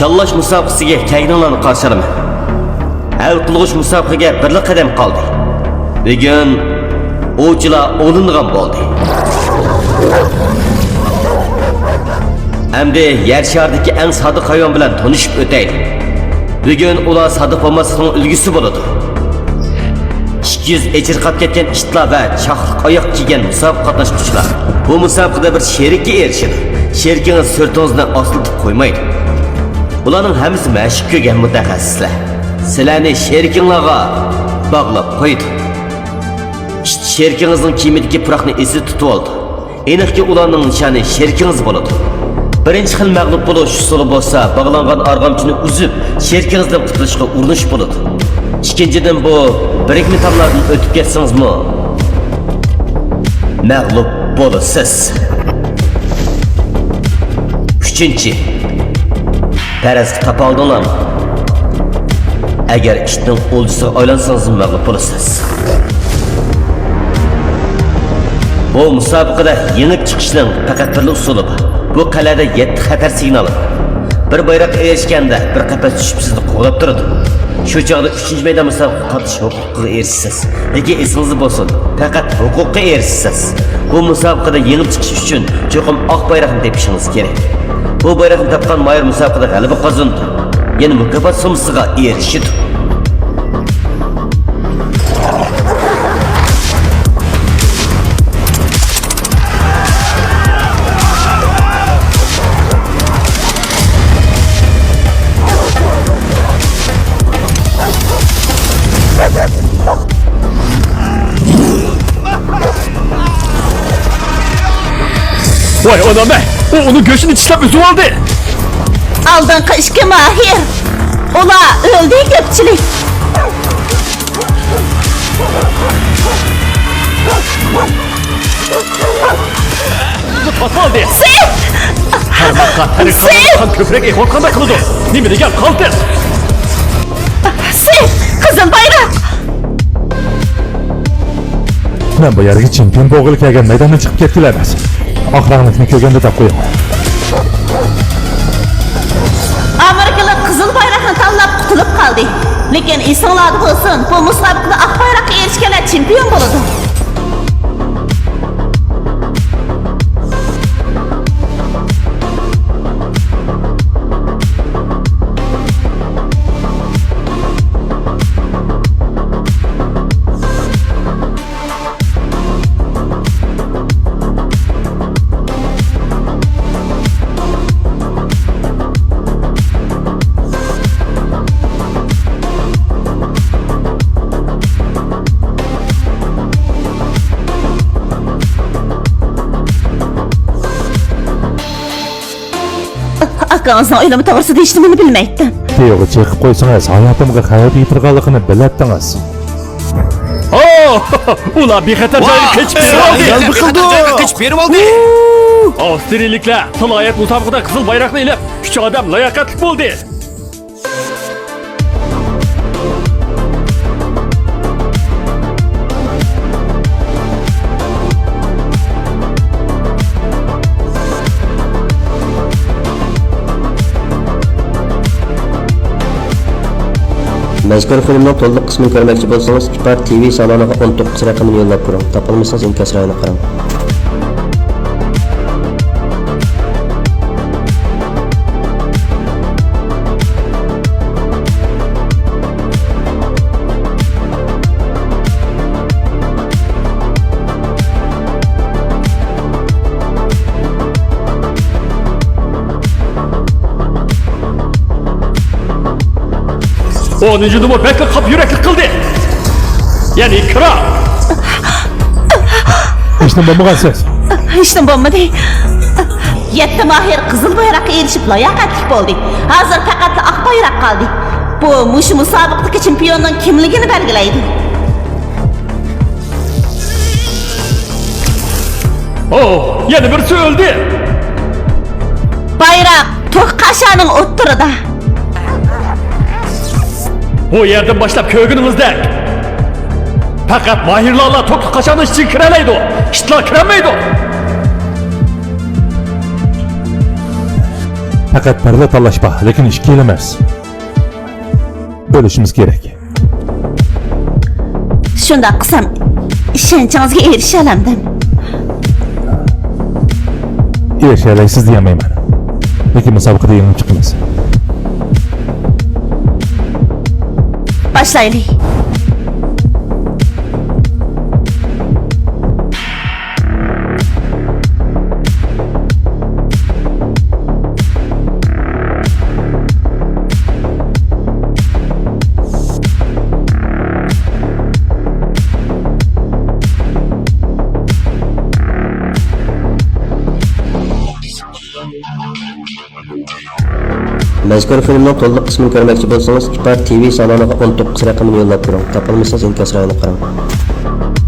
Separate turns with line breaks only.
Şallaş musabaqasiga kelganlarni qarshi olaman. Hal qilg'ish musabaqaga bir qadam qoldi. Bugun o'chilar o'lingan bo'ldi. Endi yer shardagi eng sodiq hayvon bilan tanishib o'taylik. Bugun ular sodiq bo'lmasning ulgisi bo'ladi. 200 echirqab ketgan itlar va chaqliq oyoq kiygan musobaqa qatnashuvchilar. Bu musobaqada bir sherikka erishadi. Sherikingiz sirtingizdan osiltib qo'ymaydi. Ularning hammasi mashq ko'rgan mutaxassislar. Sizlarni sherikinglarga bog'lab qo'ydi. Sherikingizning kiyimidagi puroqni esi tutib oldi. Aniqki ularning nishoni sherikingiz bo'ladi. Birinchi xil mag'lub bo'lish usuli bo'lsa, bog'langan arg'amchini uzib, sherikingizdan qutulishga urinish bo'ladi. İkinchidan bu birikma tomlardan o'tib ketsangizmi, mag'lub bo'lasiz. Uchinchi, parazga topa oldinglarmi? Agar ishning o'ljisiga aylansangiz mag'lub bo'lasiz. Bu musobaqada yengib chiqishning faqat bir usuli bor. Bu qalada 7 xatar signali. Bir bayroq erishganda bir qapas tushib sizni qo'g'lab turadi. Shu chog'da 3-maydon musobaqa qatnashish huquqiga erishsiz. Lekin esingizda bo'lsin, faqat huquqqa erishsiz. Bu musobaqada yengib chiqish uchun cho'qim oq bayroqni tepishingiz kerak. Bu bayroqni topgan mayur musobaqada g'alaba qozondi. Yana mukofot so'msiga erishdi.
Vay anam be! O onun göğsünü çişlep üzüm aldı!
Aldın kışkı Mahir! Ola öldü köpçülük!
Zıplatma aldı!
Sen!
Her bakka, her kan köprek ekorkanda kılıdı! Nimini gel kaldır!
Sen! Kızıl bayrak!
Ben bu yerga chempion bo'g'ilib kelgan maydondan chiqib ketdilar emas. Oxirlikni ko'rganda deb qo'yaman.
Amerikalı kızıl bayrakını tanlab qutulib qoldi. Lekin esinglarda bo'lsin, bu musobaqada oq bayroqqa erishganlar chempion bo'ladi. Akanızın o'ylami to'g'risida hech nimani bilmaydi.
Yo'q, chiqib qo'ysangiz, hayotimga xavf yetirganligini biladingiz.
Ulan bir xatar joyni kechib berib oldi!
Kechib berib oldi!
Avstriyaliklar viloyat musobaqada qizil bayroqni ilib, 3 odam layoqatli bo'ldi.
Mazkur filmning to'liq qismini ko'rmoqchi bo'lsangiz, Kipar TV saloniga 19 raqamini yo'llab ko'ring. Topolmasangiz inkas rayini qarang.
Onuncu numar bekle kap yürekli kıldı. Yani kral.
Hech nima bo'lgansiz.
Hech nima bo'lmadi. 7 Mahir qizil bayroqqa erishib layoqatli bo'ldi. Hozir faqat oq bayroq qoldi. Bu mushu musobaqadagi chempionning kimligini belgilaydi.
Yana birisi öldü.
Bayroq to'q qashaning o'ttirida.
Bu yerden başlap köygünümüzde. Fakat mahirlarla toklu kaçanın için kireleydi o. İşitler kiremeydi o.
Faqat parla tanlashpa, lekin ikki yil emas. Bo'lishimiz kerak.
Shunday qilsam, ishonchingizga erisha olamdim.
Erisha olaysiz demayman. Lekin musobaqada yengib chiqamiz.
Boshlaylik.
Mazkur filmning to'liq qismini ko'rmoqchi bo'lsangiz, Ipar TV saloniga 19 raqamini yo'llab turing. Topolmasangiz inkas rayoni qarang.